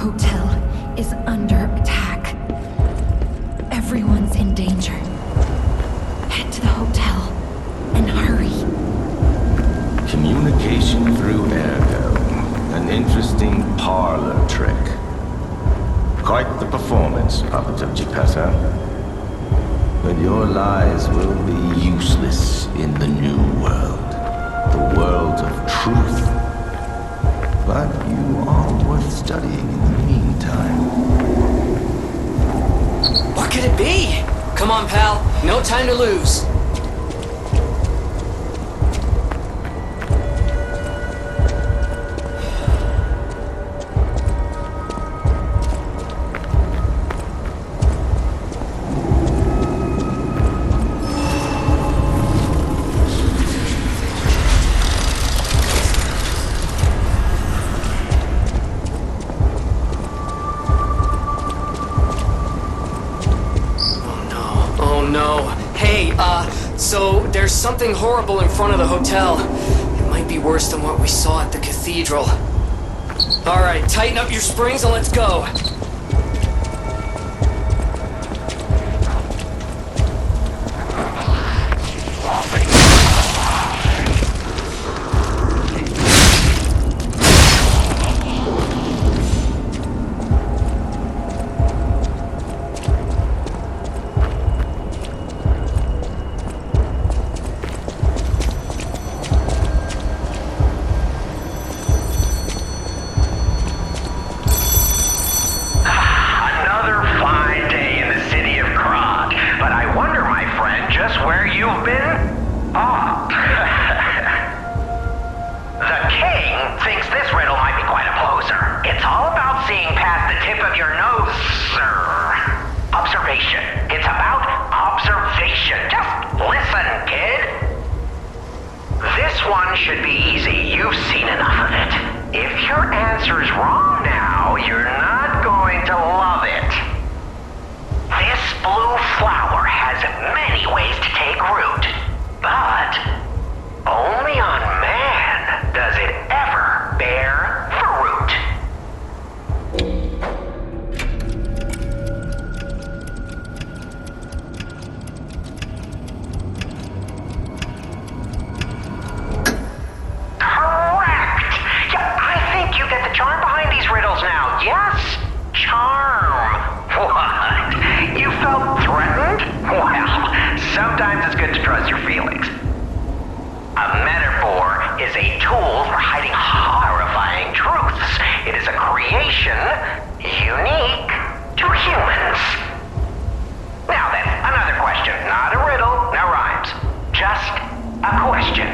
hotel is under attack. Everyone's in danger. Head to the hotel and hurry. Communication through ergo. An interesting parlor trick. Quite the performance, Papa Geppetto. But your lies will be useless in the new world. The world of truth. But you are worth studying in the meantime. What could it be? Come on, pal. No time to lose. So there's something horrible in front of the hotel. It might be worse than what we saw at the cathedral. All right, tighten up your springs and let's go. Should be easy. You've seen enough of it. If your answer's wrong now, you're not going to love it. This blue flower has many ways to take root, but only on man does it ever bear fruit. Yes, charm. What? You felt threatened? Well, sometimes it's good to trust your feelings. A metaphor is a tool for hiding horrifying truths. It is a creation unique to humans. Now then, another question. Not a riddle, no rhymes. Just a question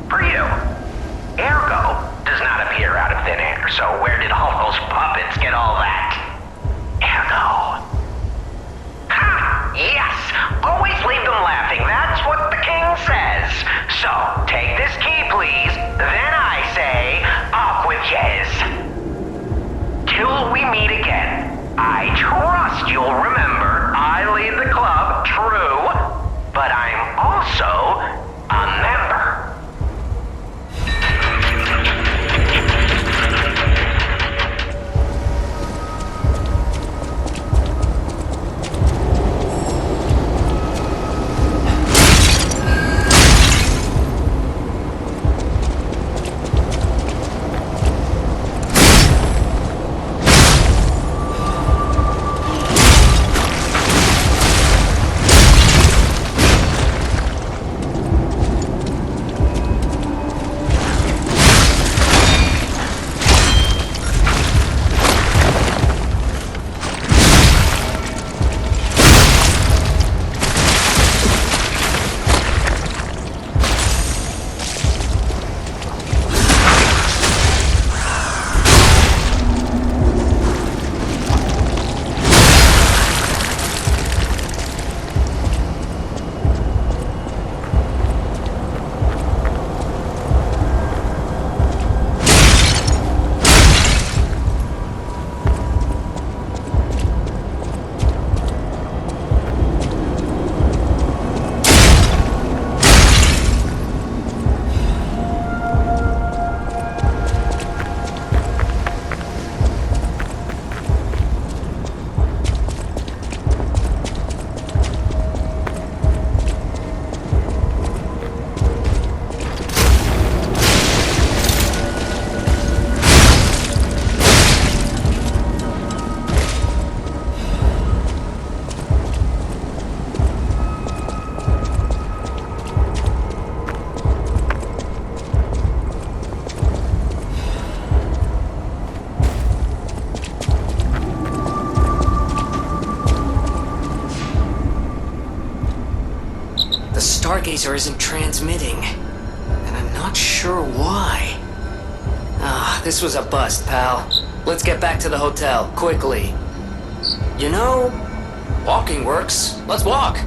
for you. Ergo does not appear out of thin air, so where did all those puppets get all that? Ergo. Ha! Yes! Always leave them laughing. That's what the king says. So, take this key, please. Then I say, up with yes. Till we meet again. I trust you'll remember I lead the club, true, but I'm also a member. Stargazer isn't transmitting. And I'm not sure why. Ah, this was a bust, pal. Let's get back to the hotel, quickly. You know, walking works. Let's walk.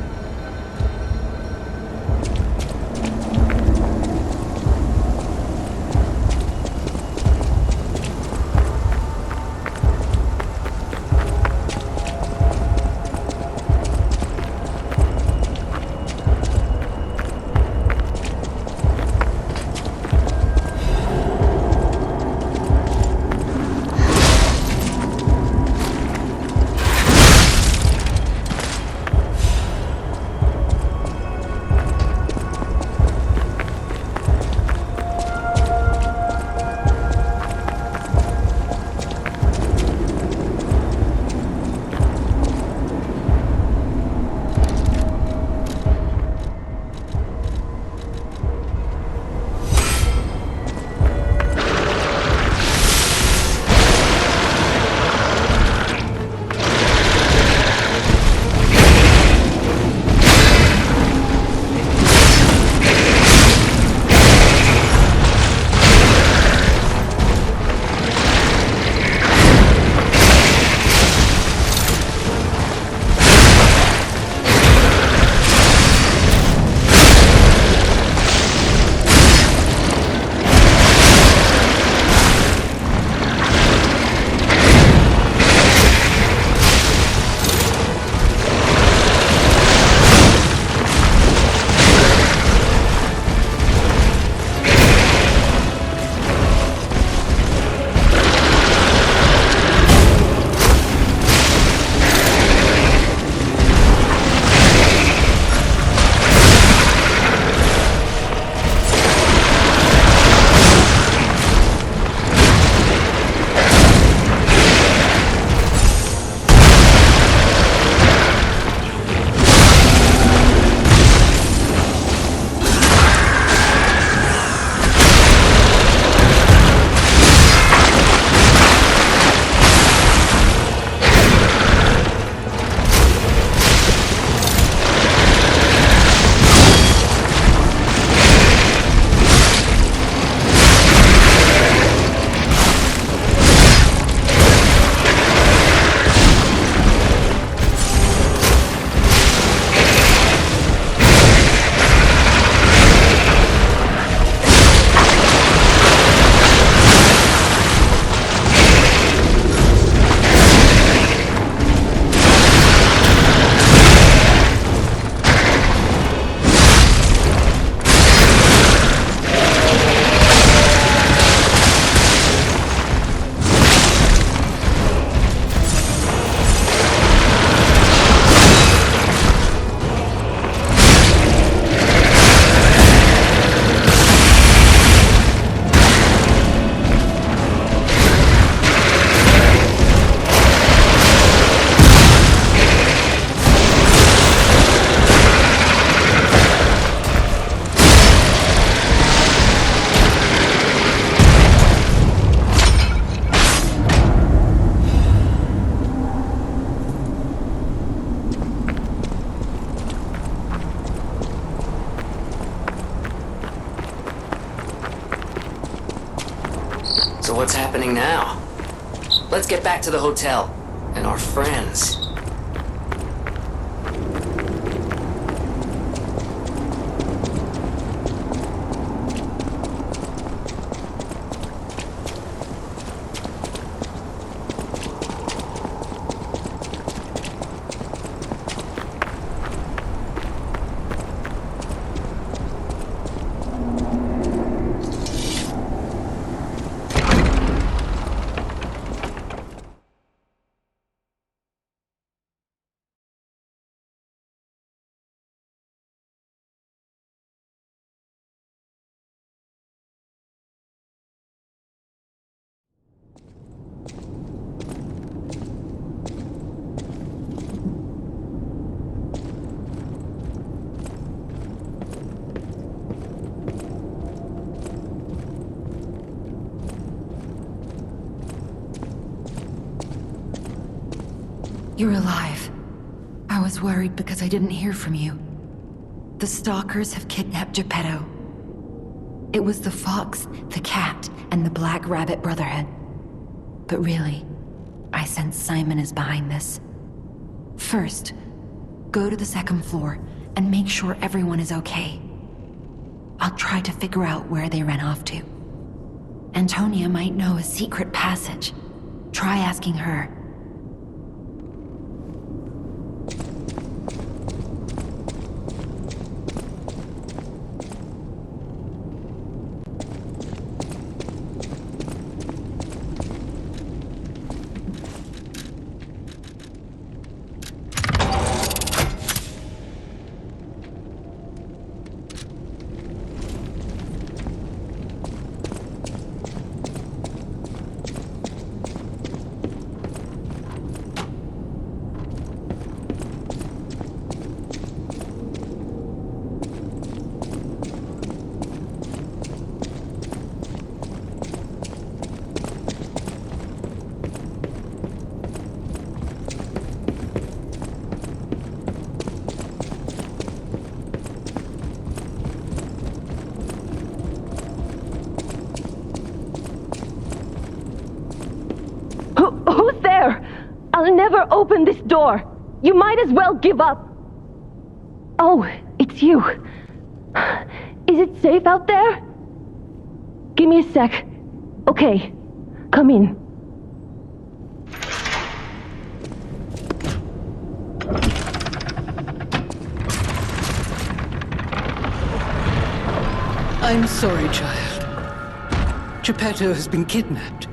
So what's happening now? Let's get back to the hotel and our friends. You're alive. I was worried because I didn't hear from you. The stalkers have kidnapped Geppetto. It was the Fox, the Cat, and the Black Rabbit Brotherhood. But really, I sense Simon is behind this. First, go to the second floor and make sure everyone is okay. I'll try to figure out where they ran off to. Antonia might know a secret passage. Try asking her. Who's there? I'll never open this door. You might as well give up. Oh, it's you. Is it safe out there? Give me a sec. Okay, come in. I'm sorry, child. Geppetto has been kidnapped.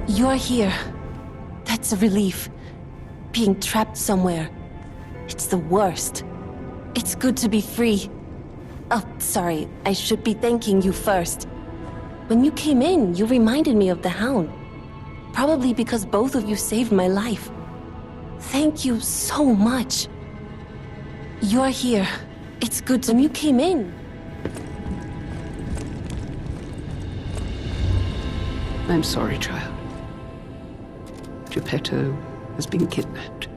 You're here. That's a relief. Being trapped somewhere. It's the worst. It's good to be free. Oh, sorry. I should be thanking you first. When you came in, you reminded me of the Hound. Probably because both of you saved my life. Thank you so much. You're here. It's good to you came in. I'm sorry, child. Geppetto has been kidnapped.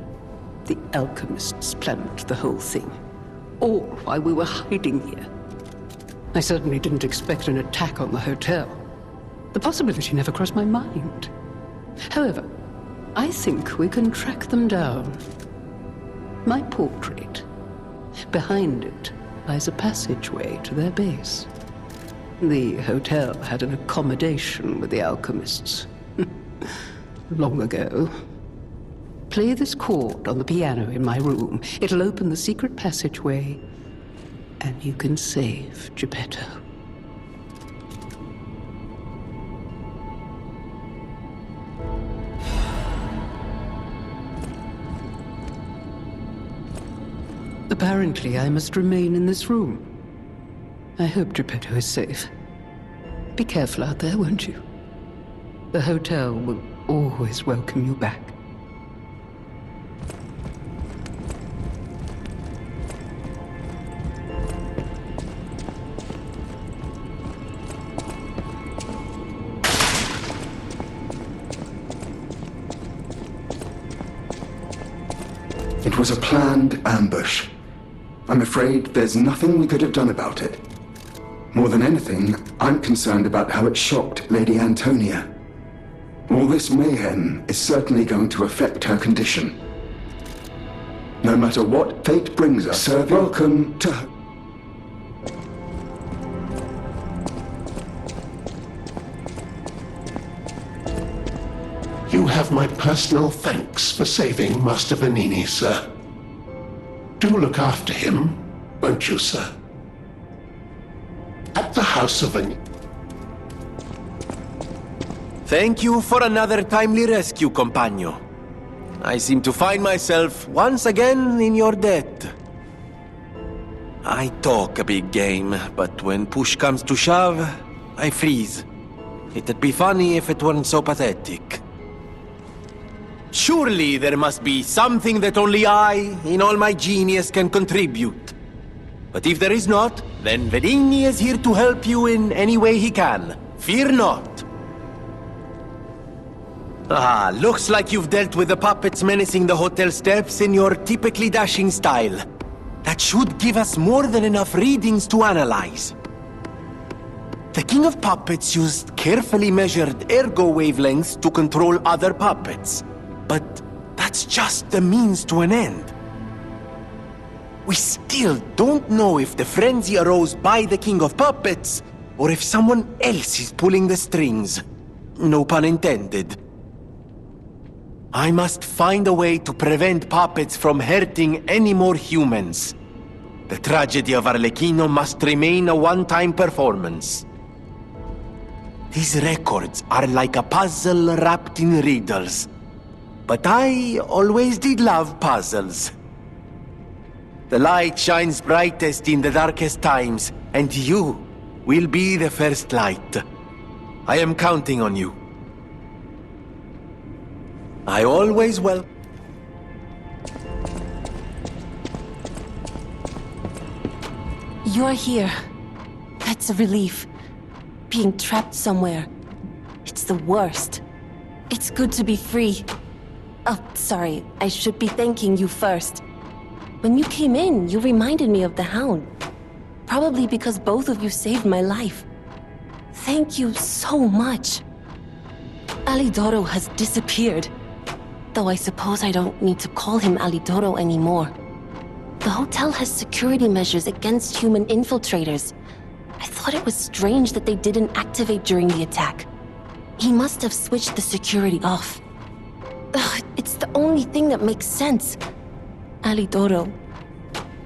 The alchemists planned the whole thing. All while we were hiding here. I certainly didn't expect an attack on the hotel. The possibility never crossed my mind. However, I think we can track them down. My portrait. Behind it lies a passageway to their base. The hotel had an accommodation with the alchemists. Long ago. Play this chord on the piano in my room. It'll open the secret passageway, and you can save Geppetto. Apparently, I must remain in this room. I hope Geppetto is safe. Be careful out there, won't you? The hotel will always welcome you back. It was a planned ambush. I'm afraid there's nothing we could have done about it. More than anything, I'm concerned about how it shocked Lady Antonia. All this mayhem is certainly going to affect her condition. No matter what fate brings us, sir, welcome to her. You have my personal thanks for saving Master Vanini, sir. Do look after him, won't you, sir? At the House of Vanini. Thank you for another timely rescue, compagno. I seem to find myself once again in your debt. I talk a big game, but when push comes to shove, I freeze. It'd be funny if it weren't so pathetic. Surely there must be something that only I, in all my genius, can contribute. But if there is not, then Vanini is here to help you in any way he can. Fear not. Ah, looks like you've dealt with the puppets menacing the hotel steps in your typically dashing style. That should give us more than enough readings to analyze. The King of Puppets used carefully measured ergo wavelengths to control other puppets. But that's just the means to an end. We still don't know if the frenzy arose by the King of Puppets, or if someone else is pulling the strings. No pun intended. I must find a way to prevent puppets from hurting any more humans. The tragedy of Arlecchino must remain a one-time performance. These records are like a puzzle wrapped in riddles. But I always did love puzzles. The light shines brightest in the darkest times, and you will be the first light. I am counting on you. I always will. You're here. That's a relief. Being trapped somewhere. It's the worst. It's good to be free. Oh, sorry. I should be thanking you first. When you came in, you reminded me of the Hound. Probably because both of you saved my life. Thank you so much. Alidoro has disappeared. Though I suppose I don't need to call him Alidoro anymore. The hotel has security measures against human infiltrators. I thought it was strange that they didn't activate during the attack. He must have switched the security off. Ugh, it's the only thing that makes sense. Alidoro.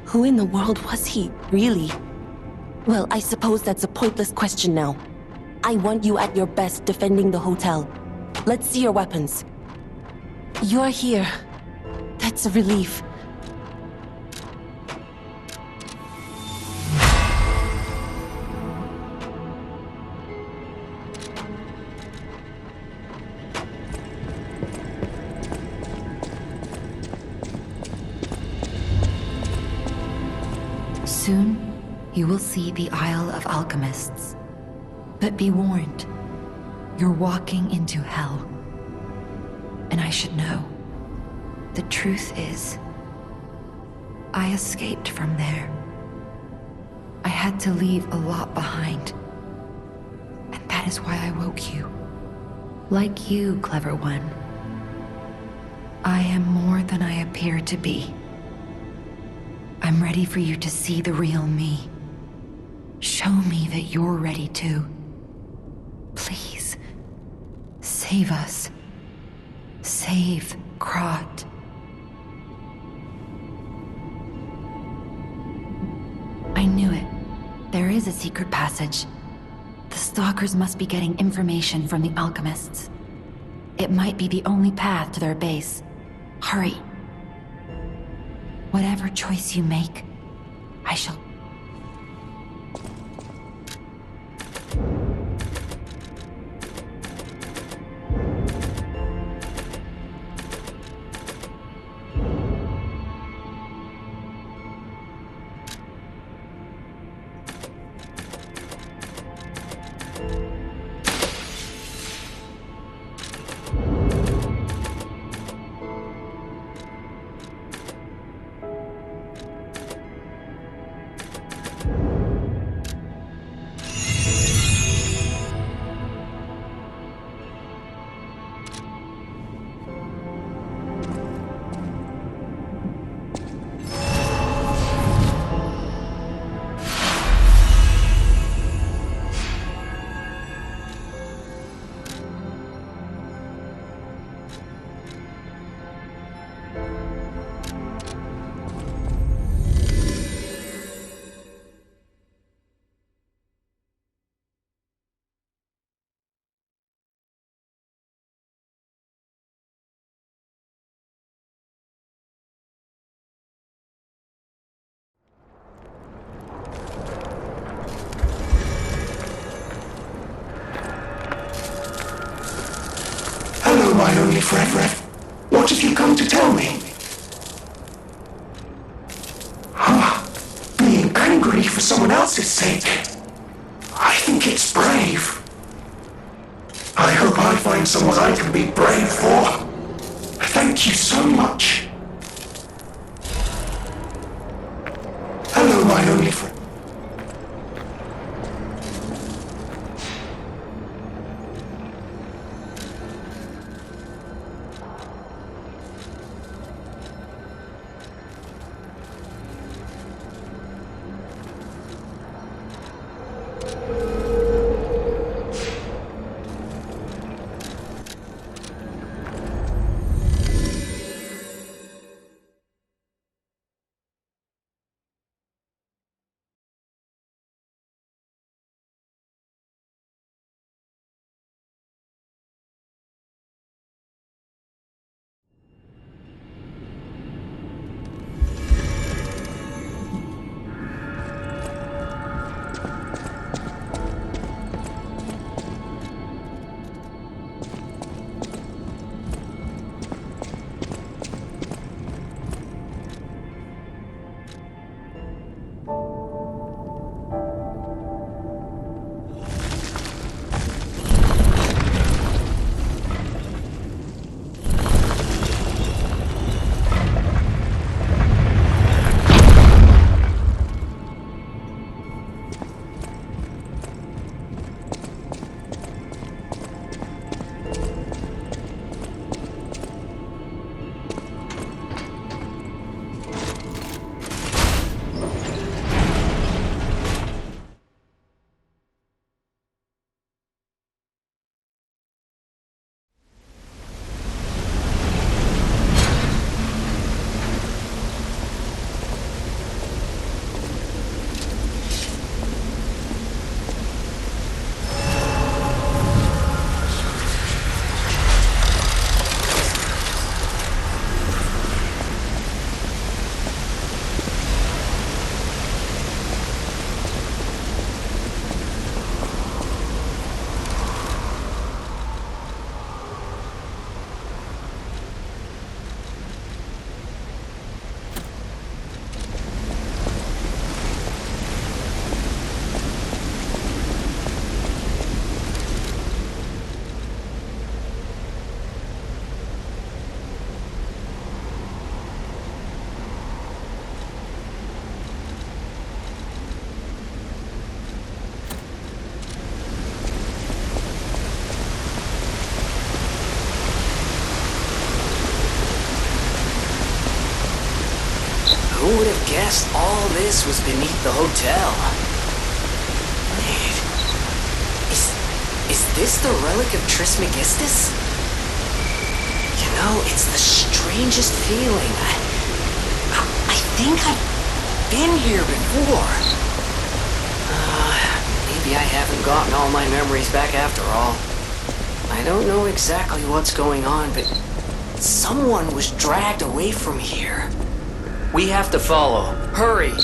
Who in the world was he, really? Well, I suppose that's a pointless question now. I want you at your best defending the hotel. Let's see your weapons. You're here. That's a relief. Soon, you will see the Isle of Alchemists. But be warned, you're walking into hell. And I should know. The truth is, I escaped from there. I had to leave a lot behind. And that is why I woke you. Like you, clever one. I am more than I appear to be. I'm ready for you to see the real me. Show me that you're ready too. Please, save us. Save Krat. I knew it. There is a secret passage. The stalkers must be getting information from the alchemists. It might be the only path to their base. Hurry. Whatever choice you make, I shall... only friend. What have you come to tell me? Being angry for someone else's sake. I think it's brave. I hope I find someone I can be brave for. Thank you so much. Hello, my only friend. Who would have guessed all this was beneath the hotel? Wait, is this the relic of Trismegistus? You know, it's the strangest feeling. I think I've been here before. Maybe I haven't gotten all my memories back after all. I don't know exactly what's going on, but someone was dragged away from here. We have to follow. Hurry!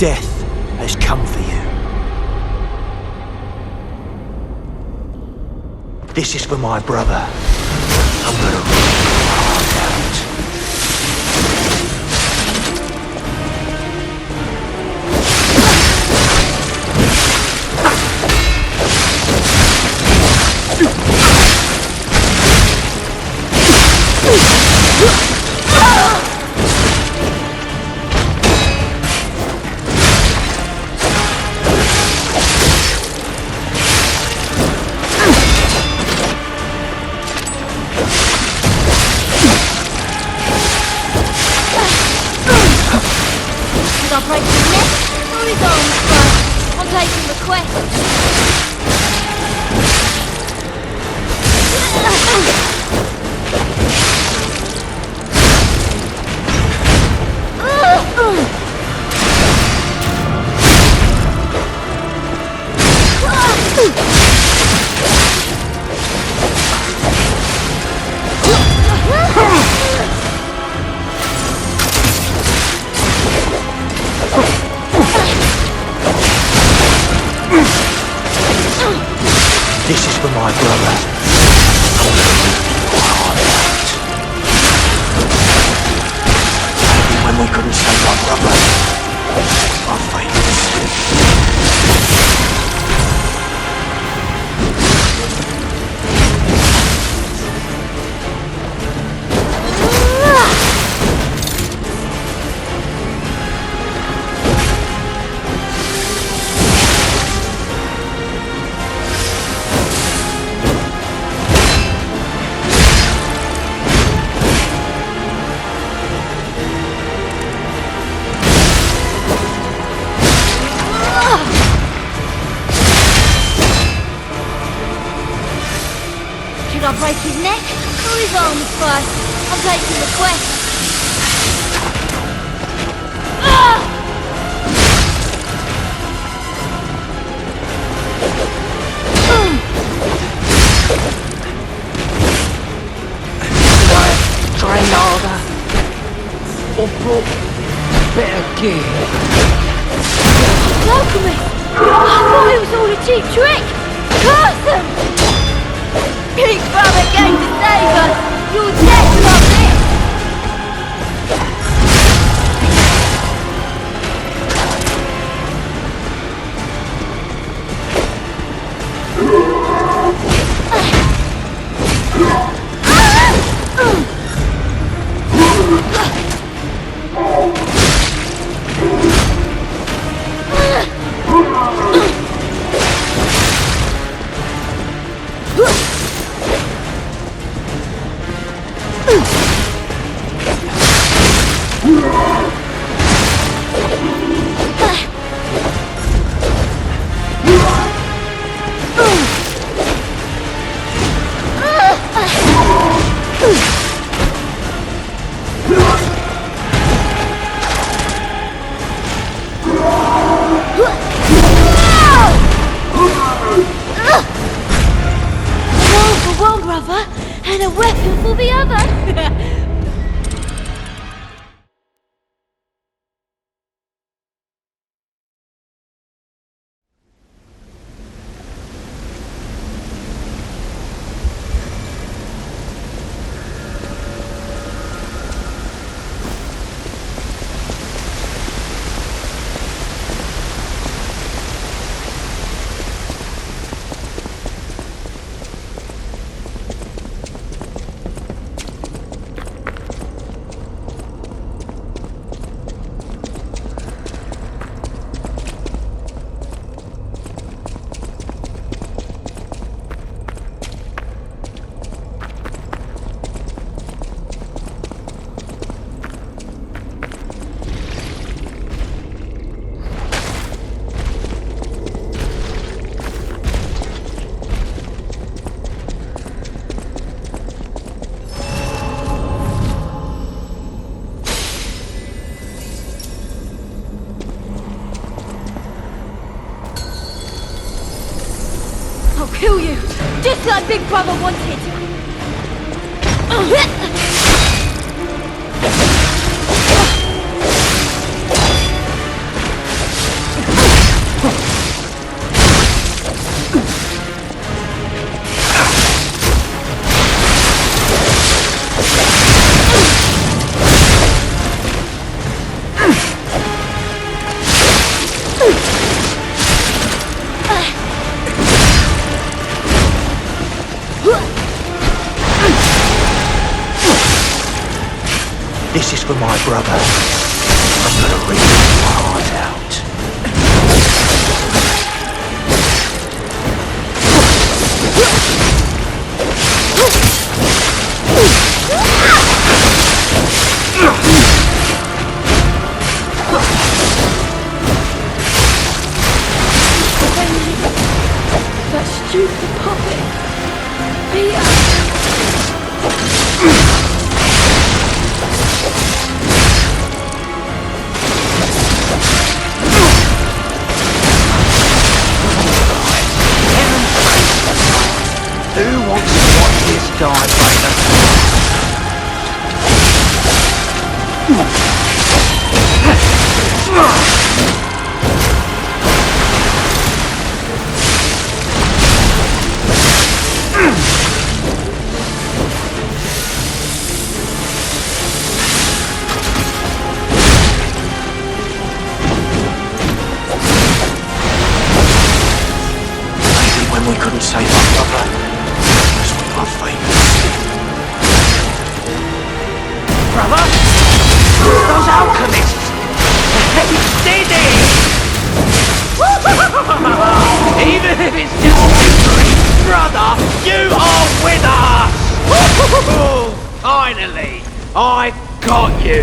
death has come for you. This is for my brother. I'm gonna rip your heart out. This is for my brother. I'm gonna rip your heart out. Maybe when we couldn't save our brother, our fates. Should I break his neck or his arms first? I'm taking the quest. Train harder. Or brought better gear. Alchemist! I thought it was all a cheap trick! Curse them! Big brother came to save us! You're dead, love it! And a weapon for the other! I'll kill you, just like Big Brother wanted. This is for my brother. I'm gonna rip his heart out. That stupid puppet. Peter. Who wants to watch this guy break the Maybe when we couldn't save our brother, brother? Those alchemists! They did it! Even if it's just victory, brother, you are with us! Finally, I got you!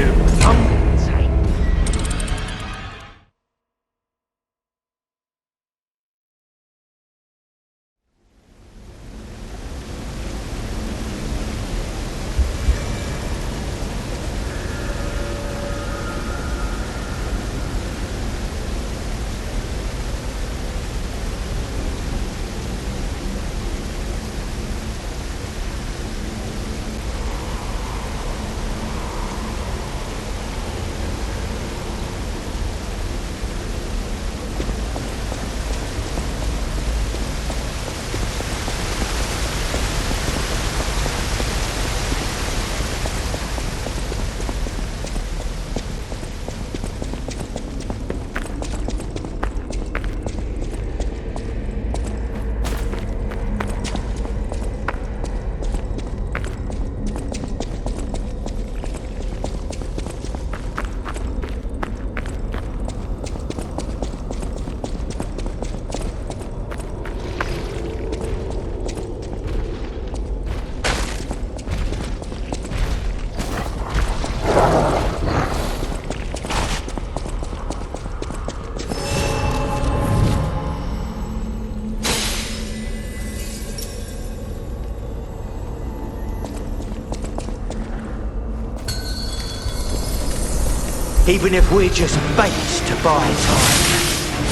Even if we're just baits to buy time,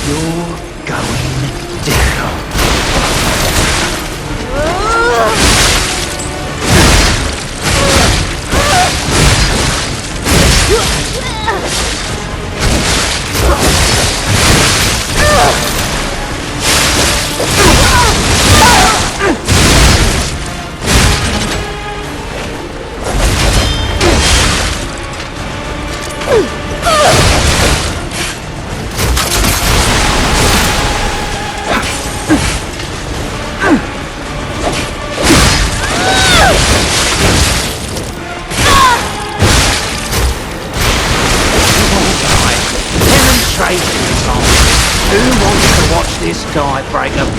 you're going down. Who wants to watch this guy break apart?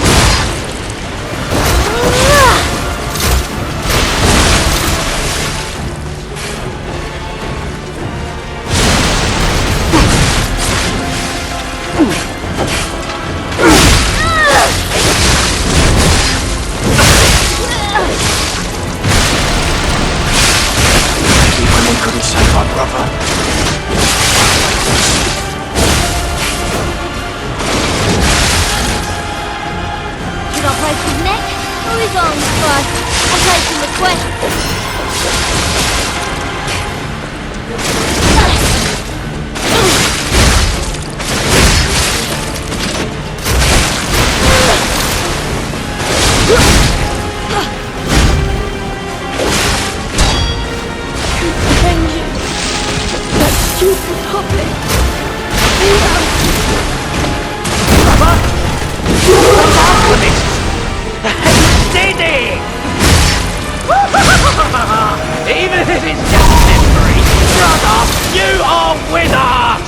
Maybe when we couldn't save our brother. His neck or his arms first? I'll take him the quest. That stupid puppet. Even if it's just temporary, Brother, you are with us!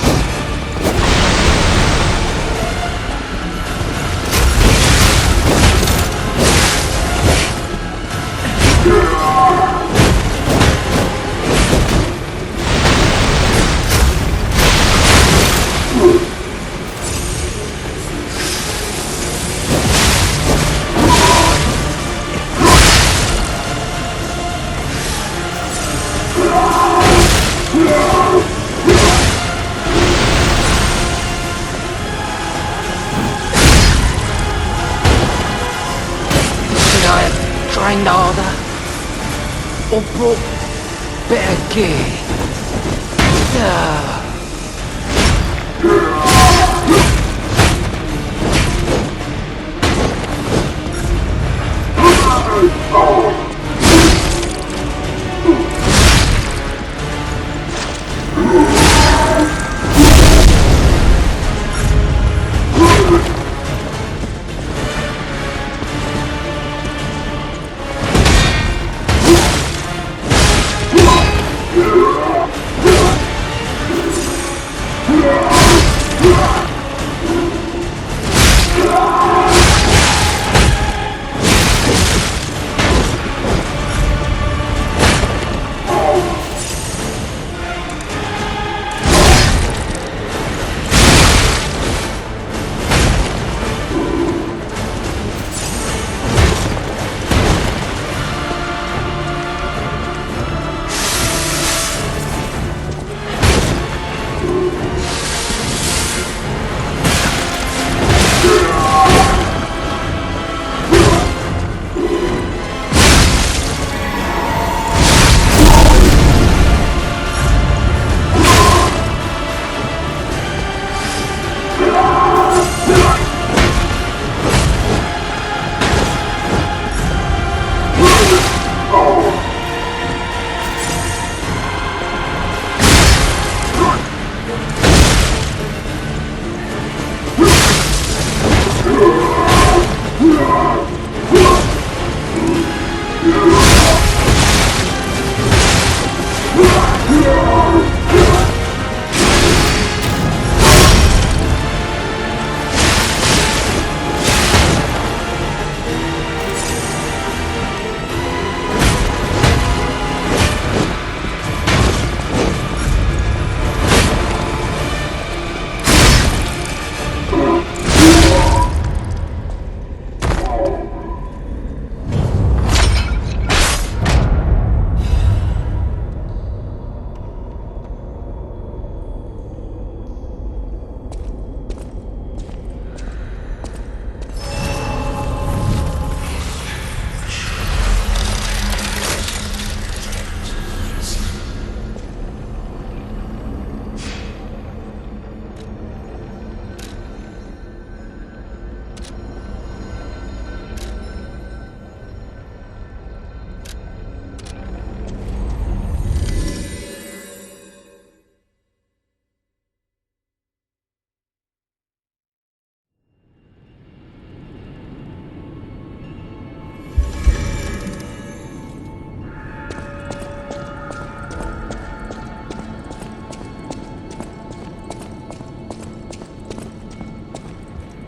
Trained harder, or brought better gear.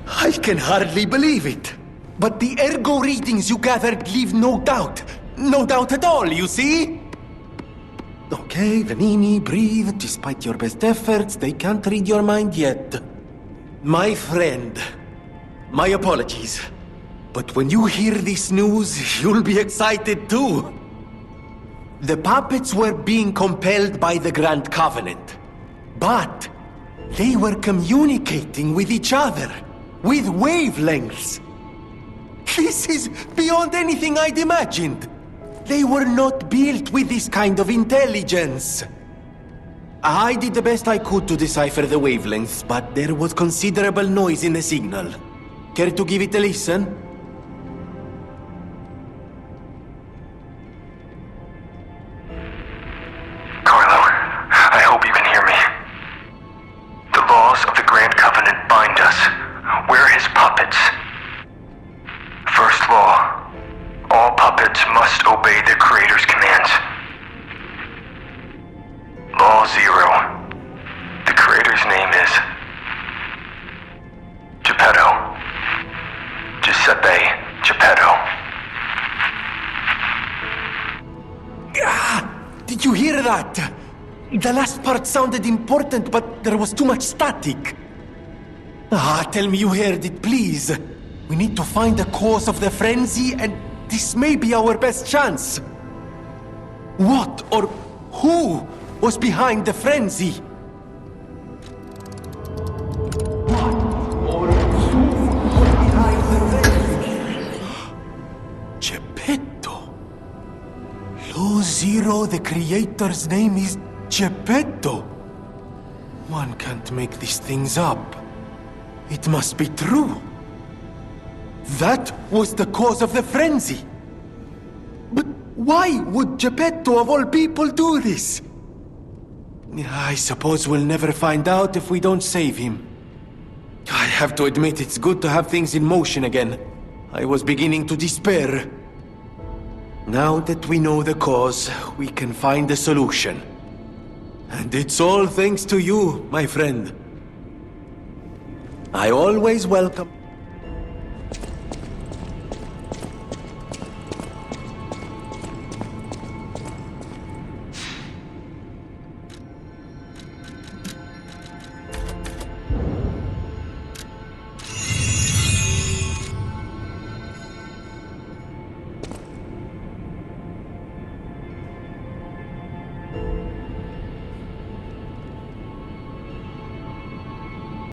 I can hardly believe it. But the ergo readings you gathered leave no doubt. No doubt at all, you see? Okay, Vanini, breathe. Despite your best efforts, they can't read your mind yet. My friend, my apologies. But when you hear this news, you'll be excited too. The puppets were being compelled by the Grand Covenant. But they were communicating with each other, with wavelengths. This is beyond anything I'd imagined. They were not built with this kind of intelligence. I did the best I could to decipher the wavelengths, but there was considerable noise in the signal. Care to give it a listen? Carlo, I hope you can hear me. The laws of the Grand Covenant bind us. We're his puppets. First law. All puppets must obey their creator's commands. Law said they? Geppetto. Did you hear that? The last part sounded important, but there was too much static. Tell me you heard it, please. We need to find the cause of the frenzy, and this may be our best chance. What or who was behind the frenzy? What or who was behind the frenzy? Geppetto. Lo Zero, the creator's name is Geppetto. One can't make these things up. It must be true. That was the cause of the frenzy. But why would Geppetto of all people do this? I suppose we'll never find out if we don't save him. I have to admit it's good to have things in motion again. I was beginning to despair. Now that we know the cause, we can find a solution. And it's all thanks to you, my friend. I always welcome...